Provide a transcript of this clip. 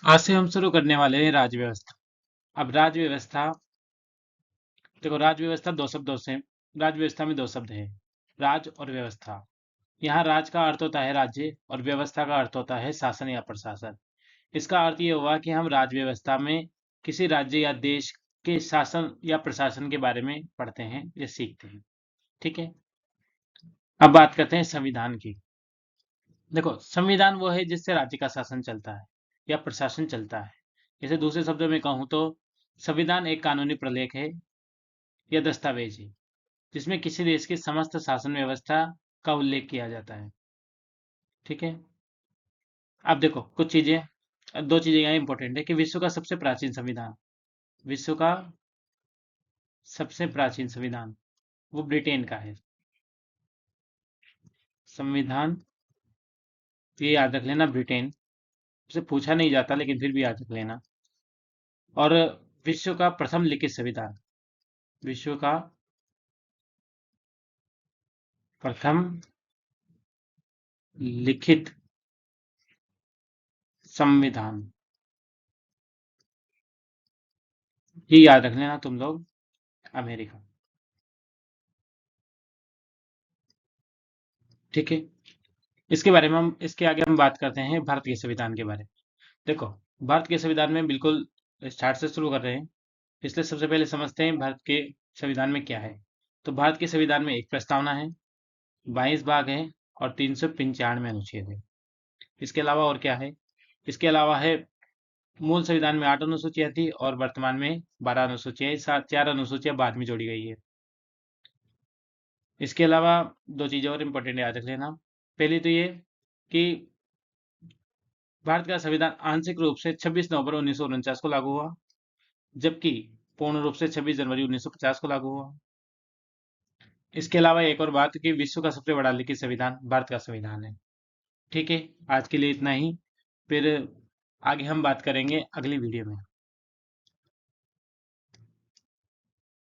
आज से हम शुरू करने वाले हैं राज्य व्यवस्था। अब राज्य व्यवस्था, देखो राज्य व्यवस्था दो शब्दों से, राज्य व्यवस्था में दो शब्द हैं, राज और व्यवस्था। यहाँ राज का अर्थ होता है राज्य और व्यवस्था का अर्थ होता है शासन या प्रशासन। इसका अर्थ ये हुआ कि हम राज्य व्यवस्था में किसी राज्य या देश के शासन या प्रशासन के बारे में पढ़ते हैं या सीखते हैं। ठीक है। अब बात करते हैं संविधान की। देखो संविधान वो है जिससे राज्य का शासन चलता है या प्रशासन चलता है। जैसे दूसरे शब्दों में कहूँ तो संविधान एक कानूनी प्रलेख है या दस्तावेज है जिसमें किसी देश की समस्त शासन व्यवस्था का उल्लेख किया जाता है। ठीक है। अब देखो कुछ चीजें, दो चीजें यहाँ इंपॉर्टेंट है कि विश्व का सबसे प्राचीन संविधान, विश्व का सबसे प्राचीन संविधान वो ब्रिटेन का है संविधान। ये याद रख लेना, ब्रिटेन से पूछा नहीं जाता लेकिन फिर भी याद रख लेना। और विश्व का प्रथम लिखित संविधान, विश्व का प्रथम लिखित संविधान, ये याद रख लेना तुम लोग, अमेरिका। ठीक है। इसके आगे हम बात करते हैं भारत के संविधान के बारे में। देखो भारत के संविधान में बिल्कुल स्टार्ट से शुरू कर रहे हैं, इसलिए सबसे पहले समझते हैं भारत के संविधान में क्या है। तो भारत के संविधान में एक प्रस्तावना है, 22 भाग है और 395 अनुच्छेद है। इसके अलावा और क्या है? इसके अलावा है मूल संविधान में 8 अनुसूचियां थी और वर्तमान में 12 अनुसूचियां, सात 4 अनुसूचियां बाद में जोड़ी गई है। इसके अलावा दो चीजें और इम्पोर्टेंट याद रख लेना। पहली तो ये कि भारत का संविधान आंशिक रूप से 26 नवंबर 1949 को लागू हुआ, जबकि पूर्ण रूप से 26 जनवरी 1950 को लागू हुआ। इसके अलावा एक और बात कि विश्व का सबसे बड़ा लिखित संविधान भारत का संविधान है। ठीक है। आज के लिए इतना ही, फिर आगे हम बात करेंगे अगली वीडियो में।